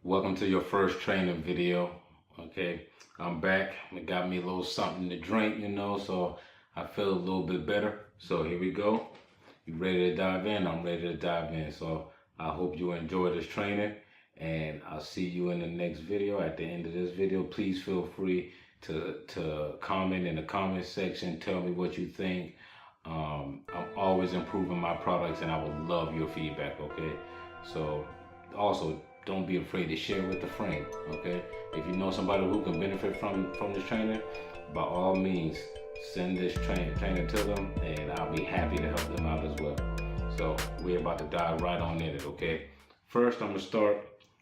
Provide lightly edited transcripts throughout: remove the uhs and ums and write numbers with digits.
Welcome to your first training video. Okay, I'm back. It got me a little something to drink, so I feel a little bit better. So here we go. You ready to dive in? I'm ready to dive in. So I hope you enjoy this training, and I'll see you in the next video. At the end of this video, please feel free to comment in the comment section. Tell me what you think. I'm always improving my products, and I would love your feedback. Okay, so also don't be afraid to share with a friend. Okay, if you know somebody who can benefit from this training, by all means send this training to them, and I'll be happy to help them out as well. So we're about to dive right on in it. Okay, first I'm gonna start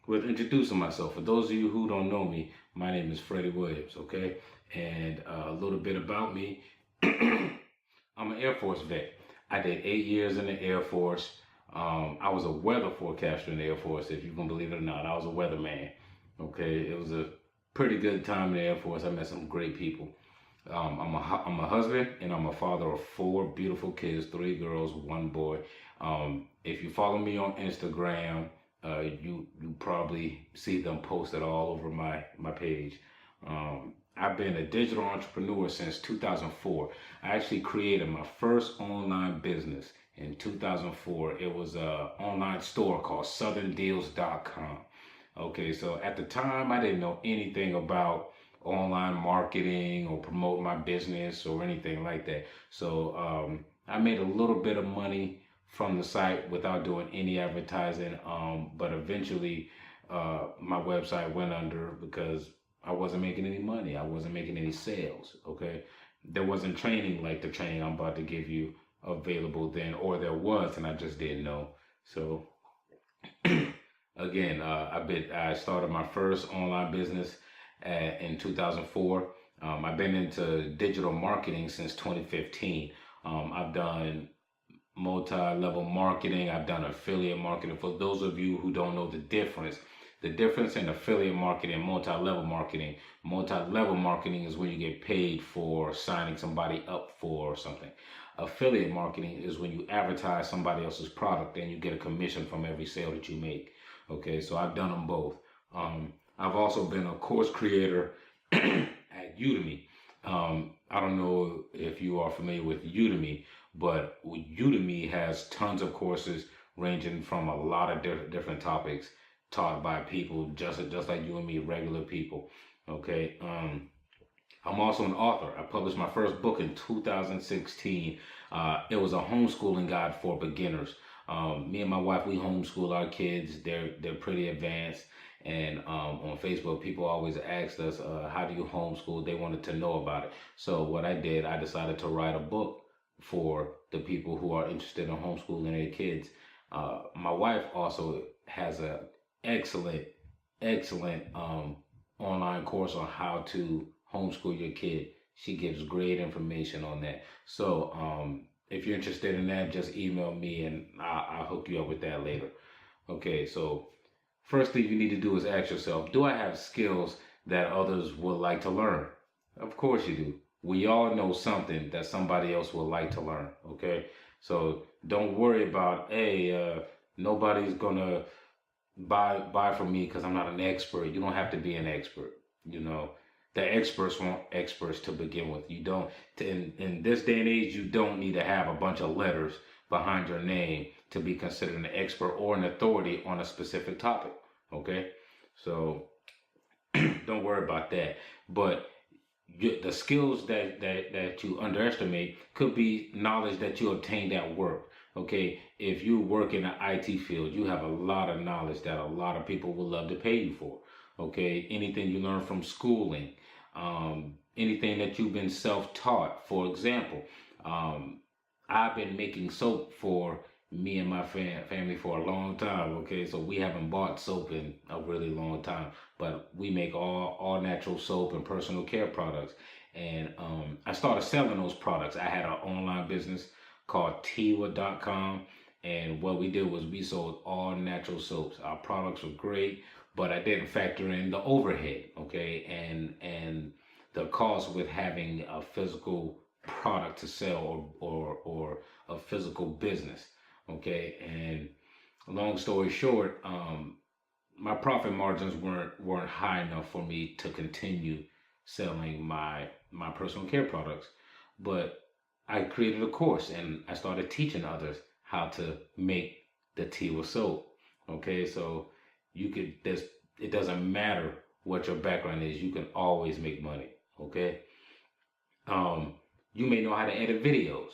with introducing myself. For those of you who don't know me, my name is Freddie Williams. Okay, and a little bit about me. I'm an Air Force vet. I did 8 years in the Air Force. I was a weather forecaster in the Air Force, if you can believe it or not. I was a weatherman. Okay, it was a pretty good time in the Air Force. I met some great people. I'm a husband, and I'm a father of 4 beautiful kids, 3 girls, 1 boy. If you follow me on Instagram, you probably see them posted all over my page. I've been a digital entrepreneur since 2004. I actually created my first online business in 2004. It was an online store called southerndeals.com. Okay, so at the time, I didn't know anything about online marketing or promote my business or anything like that. So I made a little bit of money from the site without doing any advertising. But eventually my website went under because I wasn't making any money. I wasn't making any sales. Okay. There wasn't training like the training I'm about to give you available then, or there was, and I just didn't know. So again, I started my first online business in 2004. I've been into digital marketing since 2015. I've done multi-level marketing. I've done affiliate marketing. For those of you who don't know the difference in affiliate marketing and multi-level marketing is when you get paid for signing somebody up for something. Affiliate marketing is when you advertise somebody else's product and you get a commission from every sale that you make. Okay, so I've done them both. I've also been a course creator at Udemy. I don't know if you are familiar with Udemy, but Udemy has tons of courses ranging from a lot of different topics taught by people just like you and me, regular people. Okay. I'm also an author. I published my first book in 2016. It was a homeschooling guide for beginners. Me and my wife, we homeschool our kids. They're pretty advanced. And on Facebook, people always asked us, how do you homeschool? They wanted to know about it. So what I did, I decided to write a book for the people who are interested in homeschooling their kids. My wife also has a excellent online course on how to homeschool your kid. She gives great information on that. So if you're interested in that, just email me and I'll hook you up with that later. Okay, so first thing you need to do is ask yourself, do I have skills that others would like to learn? Of course you do. We all know something that somebody else would like to learn. Okay, so don't worry about, hey, nobody's gonna buy from me because I'm not an expert. You don't have to be an expert. The experts want experts to begin with. You don't, in this day and age, you don't need to have a bunch of letters behind your name to be considered an expert or an authority on a specific topic. Okay, so don't worry about that. But the skills that you underestimate could be knowledge that you obtained at work. Okay, if you work in the IT field, you have a lot of knowledge that a lot of people would love to pay you for. Okay, anything you learn from schooling, anything that you've been self-taught. For example, I've been making soap for me and my family for a long time. Okay, so we haven't bought soap in a really long time, but we make all natural soap and personal care products. And I started selling those products. I had an online business called Tiwa.com. And what we did was we sold all natural soaps. Our products were great, but I didn't factor in the overhead. Okay, and the cost with having a physical product to sell or a physical business. Okay, and long story short, my profit margins weren't high enough for me to continue selling my personal care products. But I created a course and I started teaching others how to make the tea with soap. Okay, so it doesn't matter what your background is, you can always make money. Okay. You may know how to edit videos.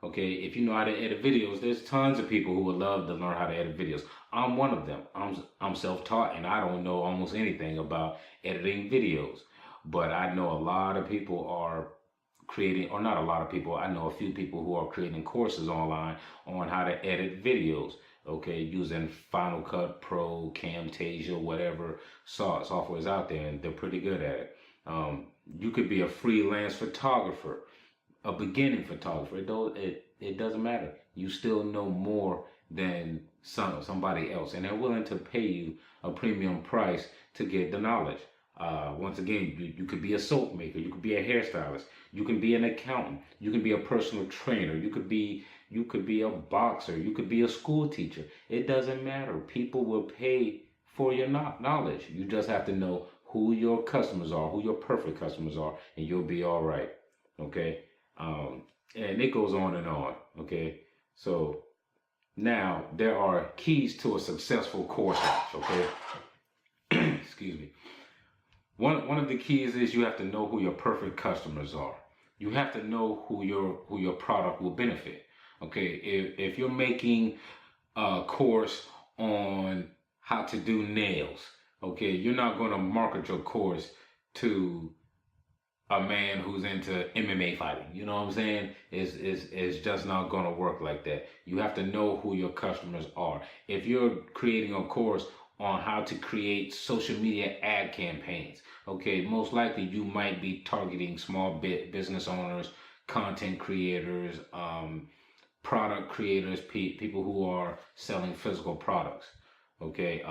Okay, if you know how to edit videos, there's tons of people who would love to learn how to edit videos. I'm one of them. I'm self-taught and I don't know almost anything about editing videos. But I know a lot of people are creating, or not a lot of people, I know a few people who are creating courses online on how to edit videos. Okay, using Final Cut Pro, Camtasia, whatever software is out there, and they're pretty good at it. You could be a freelance photographer, a beginning photographer. It doesn't matter. You still know more than somebody else, and they're willing to pay you a premium price to get the knowledge. Once again, you could be a soap maker, you could be a hairstylist, you can be an accountant, you can be a personal trainer, you could be a boxer, you could be a school teacher. It doesn't matter. People will pay for your knowledge. You just have to know who your customers are, who your perfect customers are, and you'll be all right. Okay. And it goes on and on. Okay. So now there are keys to a successful course launch. Okay. Excuse me. One of the keys is you have to know who your perfect customers are. You have to know who your product will benefit. Okay, if you're making a course on how to do nails, okay, you're not going to market your course to a man who's into MMA fighting. You know what I'm saying? It's just not going to work like that. You have to know who your customers are. If you're creating a course on how to create social media ad campaigns, okay, most likely you might be targeting small business owners, content creators, product creators, people who are selling physical products. Okay,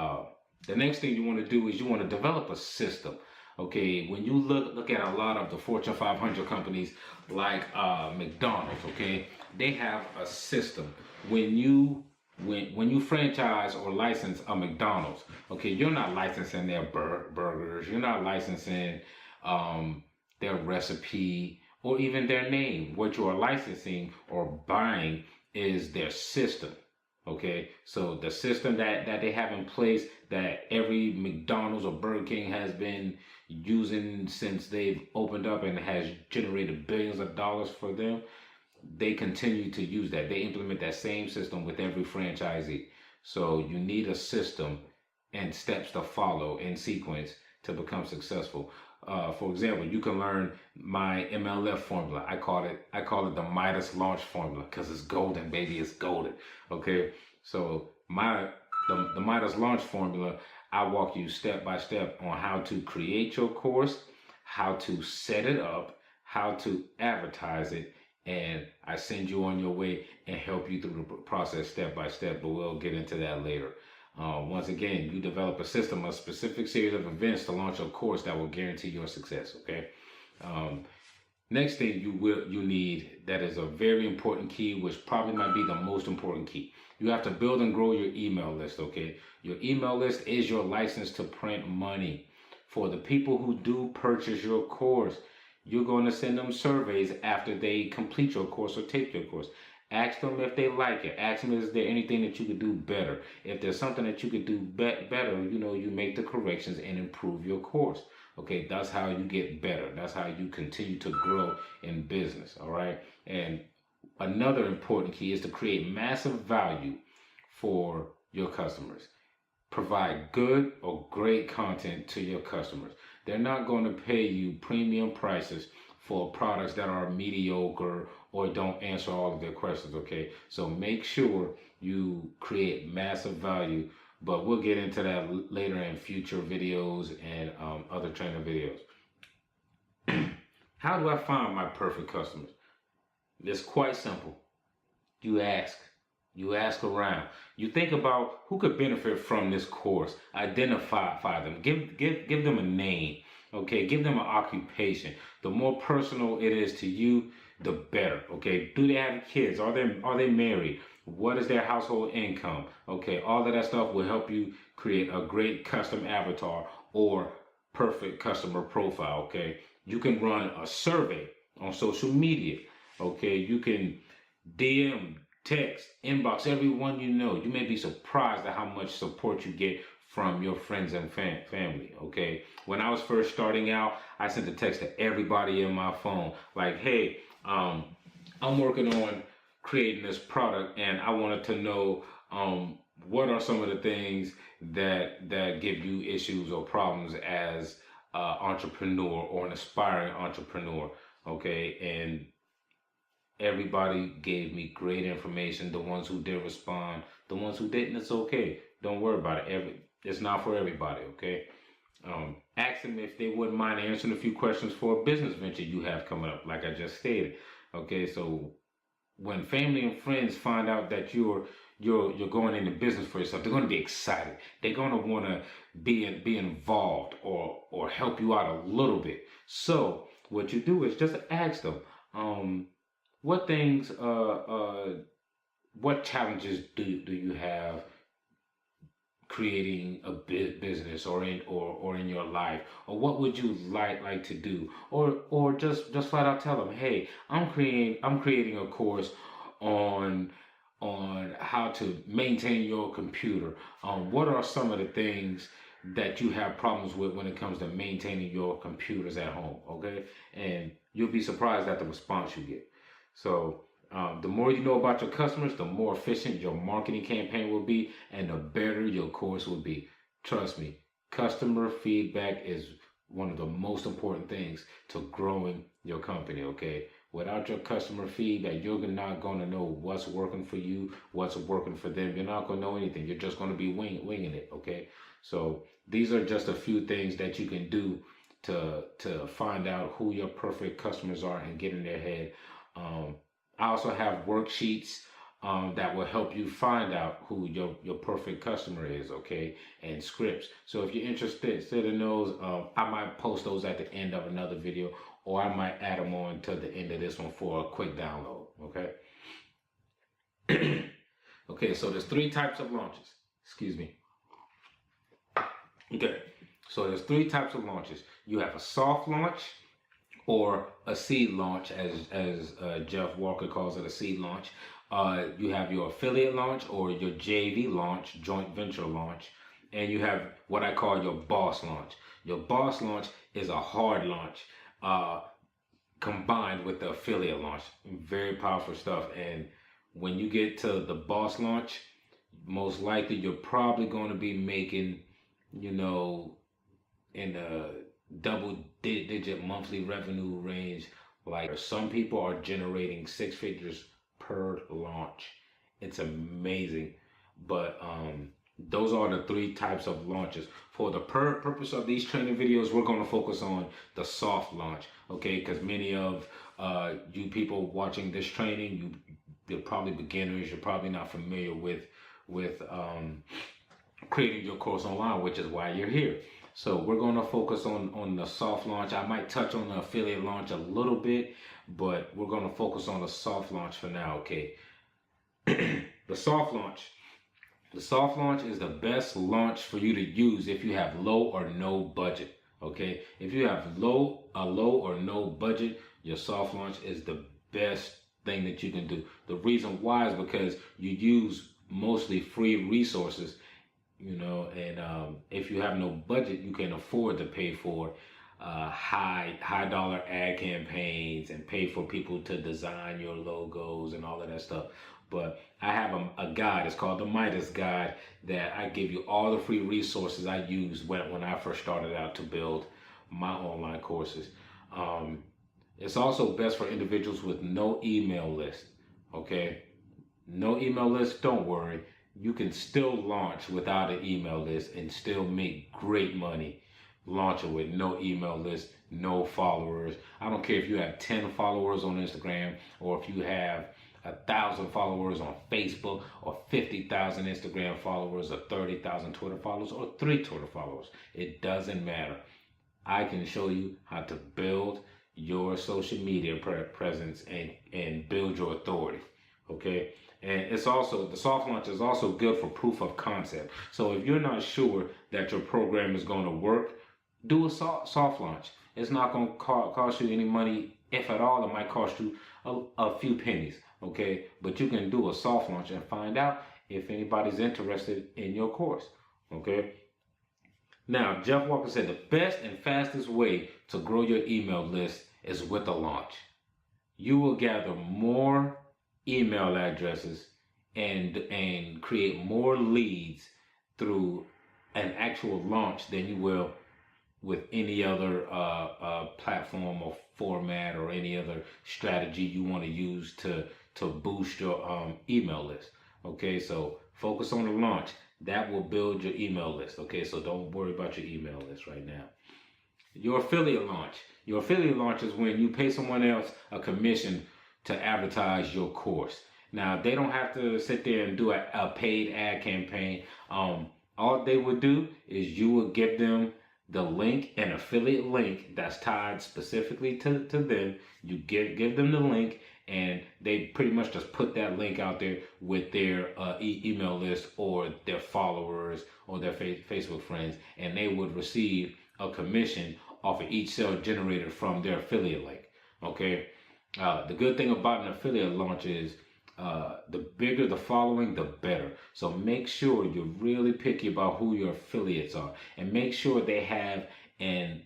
the next thing you want to do is you want to develop a system. Okay, when you look at a lot of the Fortune 500 companies like McDonald's, okay, they have a system. When you franchise or license a McDonald's, okay, you're not licensing their burgers, you're not licensing their recipe or even their name. What you are licensing or buying is their system. Okay, so the system that they have in place that every McDonald's or Burger King has been using since they've opened up and has generated billions of dollars for them, they continue to use that. They implement that same system with every franchisee. So you need a system and steps to follow in sequence to become successful. For example, you can learn my MLF formula. I call it the Midas Launch Formula because it's golden, baby. It's golden. Okay, so the Midas Launch Formula, I walk you step by step on how to create your course, how to set it up, how to advertise it, and I send you on your way and help you through the process step by step. But we'll get into that later. Once again, you develop a system, a specific series of events to launch a course that will guarantee your success. Okay. Next thing you need, that is a very important key, which probably might be the most important key. You have to build and grow your email list. Okay. Your email list is your license to print money. For the people who do purchase your course, you're going to send them surveys after they complete your course or take your course. Ask them if they like it. Ask them, is there anything that you could do better? If there's something that you could do better, you make the corrections and improve your course. Okay, that's how you get better. That's how you continue to grow in business. All right. And another important key is to create massive value for your customers. Provide good or great content to your customers. They're not going to pay you premium prices for products that are mediocre or don't answer all of their questions. Okay, so make sure you create massive value, but we'll get into that later in future videos and other training videos. How do I find my perfect customers? It's quite simple. You ask around. You think about who could benefit from this course. Identify them. Give them a name. Okay, give them an occupation. The more personal it is to you, the better. Okay, do they have kids? Are they married? what is their household income. Okay, all of that stuff will help you create a great custom avatar or perfect customer profile. Okay, you can run a survey on social media. Okay, you can DM, text, inbox everyone you know. You may be surprised at how much support you get from your friends and family. Okay, when I was first starting out, I sent a text to everybody in my phone like, hey, I'm working on creating this product, and I wanted to know what are some of the things that give you issues or problems as an entrepreneur or an aspiring entrepreneur. Okay, and everybody gave me great information. The ones who did respond, the ones who didn't, it's okay. Don't worry about it. It's not for everybody. Okay. Ask them if they wouldn't mind answering a few questions for a business venture you have coming up, like I just stated. Okay, so when family and friends find out that you're going into business for yourself, they're going to be excited. They're going to want to be involved or help you out a little bit. So what you do is just ask them, what things, what challenges do you have creating a business or in your life, or what would you like to do, or just flat out tell them, hey, I'm creating a course on how to maintain your computer. What are some of the things that you have problems with when it comes to maintaining your computers at home? Okay, and you'll be surprised at the response you get. So the more you know about your customers, the more efficient your marketing campaign will be, and the better your course will be. Trust me, customer feedback is one of the most important things to growing your company. Okay, without your customer feedback, you're not going to know what's working for you, what's working for them. You're not going to know anything. You're just going to be winging it. Okay, so these are just a few things that you can do to find out who your perfect customers are and get in their head. I also have worksheets that will help you find out who your perfect customer is, okay, and scripts. So if you're interested in those, I might post those at the end of another video, or I might add them on to the end of this one for a quick download, okay? Okay, so there's 3 types of launches. Excuse me. Okay, so there's 3 types of launches. You have a soft launch, or a seed launch, as Jeff Walker calls it, a seed launch. You have your affiliate launch, or your JV launch, joint venture launch, and you have what I call your boss launch. Your boss launch is a hard launch combined with the affiliate launch. Very powerful stuff. And when you get to the boss launch, most likely you're probably going to be making, in the double-digit monthly revenue range. Like, some people are generating 6 figures per launch. It's amazing. But those are the 3 types of launches. For the purpose of these training videos, we're going to focus on the soft launch, okay? Because many of you people watching this training, you're probably beginners. You're probably not familiar with creating your course online, which is why you're here. So we're going to focus on the soft launch. I might touch on the affiliate launch a little bit, but we're going to focus on the soft launch for now, okay? The soft launch. The soft launch is the best launch for you to use if you have low or no budget, okay? If you have a low or no budget, your soft launch is the best thing that you can do. The reason why is because you use mostly free resources, and if you have no budget, you can afford to pay for high dollar ad campaigns and pay for people to design your logos and all of that stuff. But I have a guide. It's called the Midas Guide, that I give you all the free resources I used when I first started out to build my online courses. It's also best for individuals with no email list, okay? No email list, don't worry. You can still launch without an email list and still make great money launching with no email list, no followers. I don't care if you have 10 followers on Instagram, or if you have 1,000 followers on Facebook, or 50,000 Instagram followers, or 30,000 Twitter followers, or 3 Twitter followers. It doesn't matter. I can show you how to build your social media presence and build your authority, okay? And it's also, the soft launch is also good for proof of concept. So if you're not sure that your program is going to work, do a soft launch. It's not going to cost you any money. If at all, it might cost you a few pennies, okay? But you can do a soft launch and find out if anybody's interested in your course, okay? Now, Jeff Walker said the best and fastest way to grow your email list is with a launch. You will gather more email addresses and create more leads through an actual launch than you will with any other platform or format or any other strategy you want to use to boost your email list. Okay, so focus on the launch. That will build your email list. Okay, so don't worry about your email list right now. Your affiliate launch. Your affiliate launch is when you pay someone else a commission to advertise your course. Now, they don't have to sit there and do a paid ad campaign. All they would do is you would give them the link, an affiliate link that's tied specifically to them. You give them the link, and they pretty much just put that link out there with their email list or their followers or their Facebook friends, and they would receive a commission off of each sale generated from their affiliate link. Okay, the good thing about an affiliate launch is the bigger the following, the better. So make sure you're really picky about who your affiliates are, and make sure they have an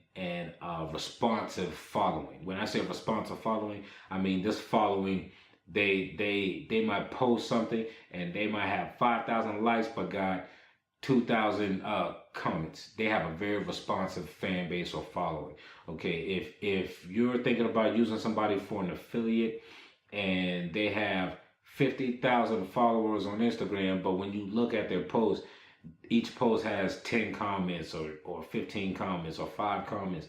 responsive following. When I say responsive following, I mean this following, they might post something and they might have 5,000 likes but got 2,000 comments. They have a very responsive fan base or following. Okay, if you're thinking about using somebody for an affiliate and they have 50,000 followers on Instagram, but when you look at their posts, each post has 10 comments or 15 comments or 5 comments,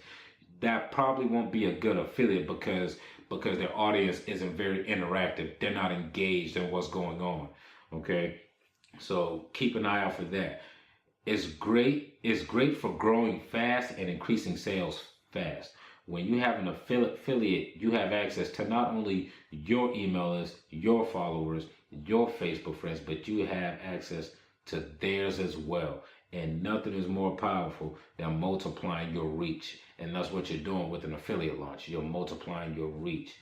that probably won't be a good affiliate because their audience isn't very interactive. They're not engaged in what's going on. Okay, so keep an eye out for that. It's great for growing fast and increasing sales fast. When you have an affiliate, you have access to not only your email list, your followers, your Facebook friends, but you have access to theirs as well. And nothing is more powerful than multiplying your reach. And that's what you're doing with an affiliate launch. You're multiplying your reach.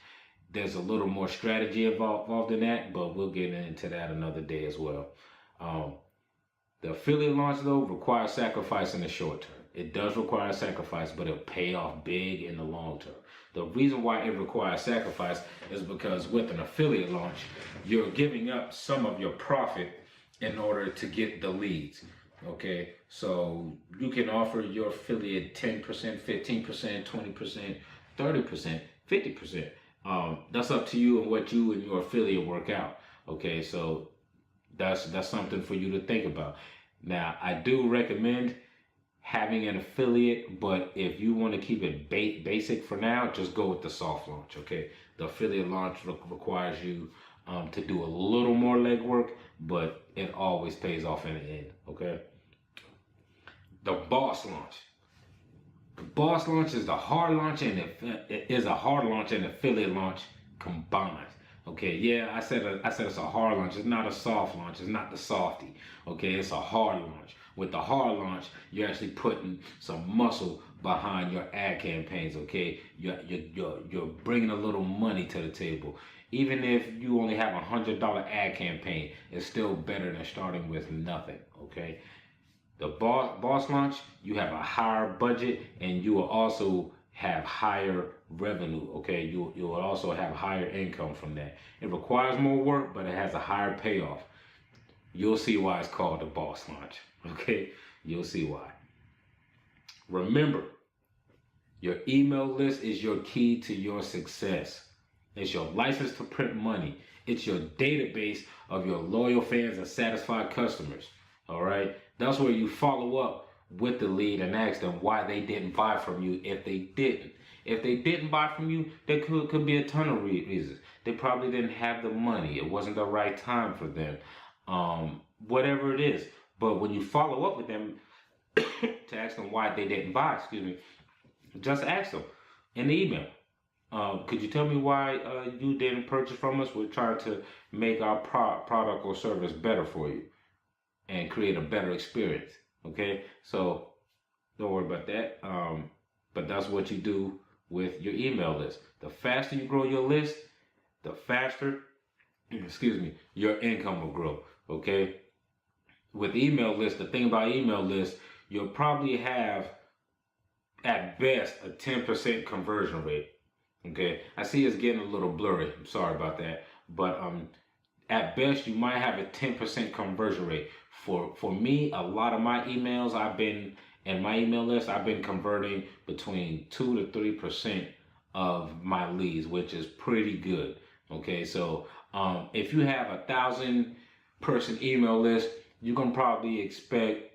There's a little more strategy involved in that, but we'll get into that another day as well. The affiliate launch, though, requires sacrifice in the short term. It does require sacrifice, but it'll pay off big in the long term. The reason why it requires sacrifice is because with an affiliate launch, you're giving up some of your profit in order to get the leads. Okay, so you can offer your affiliate 10%, 15%, 20%, 30%, 50%. That's up to you and what you and your affiliate work out. Okay, so that's something for you to think about. Now, I do recommend having an affiliate, but if you want to keep it basic for now, just go with the soft launch. Okay, the affiliate launch requires you to do a little more legwork, but it always pays off in the end. Okay, the boss launch. The boss launch is the hard launch, and it is a hard launch and affiliate launch combined. Okay, yeah, I said it's a hard launch. It's not a soft launch. It's not the softy. Okay, it's a hard launch. With the hard launch, you're actually putting some muscle behind your ad campaigns. Okay, you're bringing a little money to the table. Even if you only have $100 ad campaign, it's still better than starting with nothing. Okay, the boss launch, you have a higher budget, and you will also have higher revenue. Okay, you will also have higher income from that. It requires more work, but it has a higher payoff. You'll see why it's called the boss launch. Okay, you'll see why. Remember, your email list is your key to your success. It's your license to print money. It's your database of your loyal fans and satisfied customers. All right, that's where you follow up with the lead and ask them why they didn't buy from you if they didn't. If they didn't buy from you, there could be a ton of reasons. They probably didn't have the money. It wasn't the right time for them. Whatever it is. But when you follow up with them to ask them why they didn't buy, just ask them in the email. Could you tell me why you didn't purchase from us? We're trying to make our product or service better for you and create a better experience. Okay, so don't worry about that. But that's what you do with your email list. The faster you grow your list, the faster, excuse me, your income will grow. Okay, with email lists, the thing about email lists, you'll probably have at best a 10% conversion rate. Okay, I see it's getting a little blurry. I'm sorry about that, but at best you might have a 10% conversion rate. For me, a lot of my emails in my email list, I've been converting between 2 to 3% of my leads, which is pretty good. Okay, so if you have 1,000-person email list, you can probably expect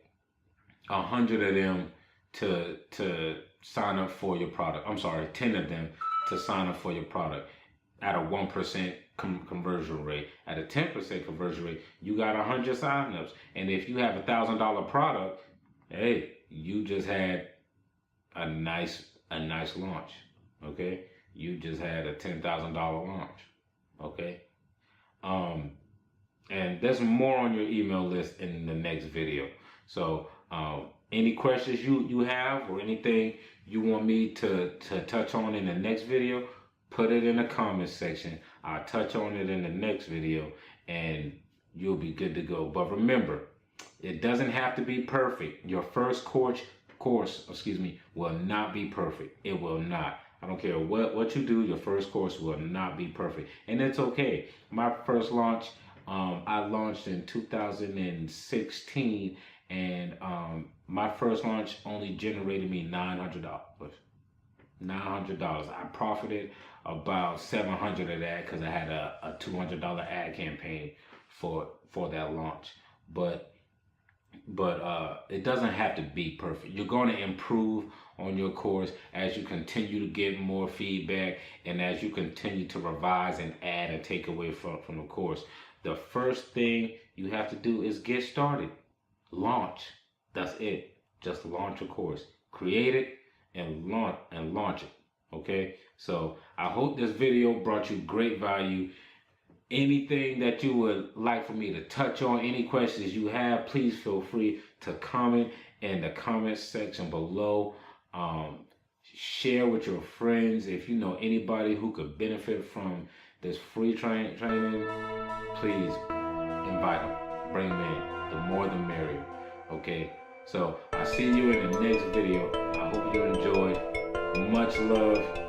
100 of them to sign up for your product. I'm sorry, 10 of them to sign up for your product at a 1% conversion rate. At a 10% conversion rate, you got 100 signups. And if you have $1,000 product, hey, you just had a nice launch. Okay, you just had a $10,000 launch. Okay, and there's more on your email list in the next video. So any questions you have or anything you want me to touch on in the next video, put it in the comments section. I'll touch on it in the next video and you'll be good to go. But remember, it doesn't have to be perfect. Your first course, will not be perfect. It will not. I don't care what you do, your first course will not be perfect. And it's okay. My first launch, I launched in 2016, and my first launch only generated me $900. $900. I profited about $700 of that because I had a $200 ad campaign for that launch. But it doesn't have to be perfect. You're going to improve on your course as you continue to get more feedback and as you continue to revise and add and take away from the course. The first thing you have to do is get started. Launch. That's it. Just launch a course. Create it and launch it. Okay? So I hope this video brought you great value. Anything that you would like for me to touch on, any questions you have, please feel free to comment in the comment section below. Share with your friends. If you know anybody who could benefit from this free training, please invite them. Bring them in. The more the merrier. Okay? So I'll see you in the next video. I hope you enjoyed. Much love.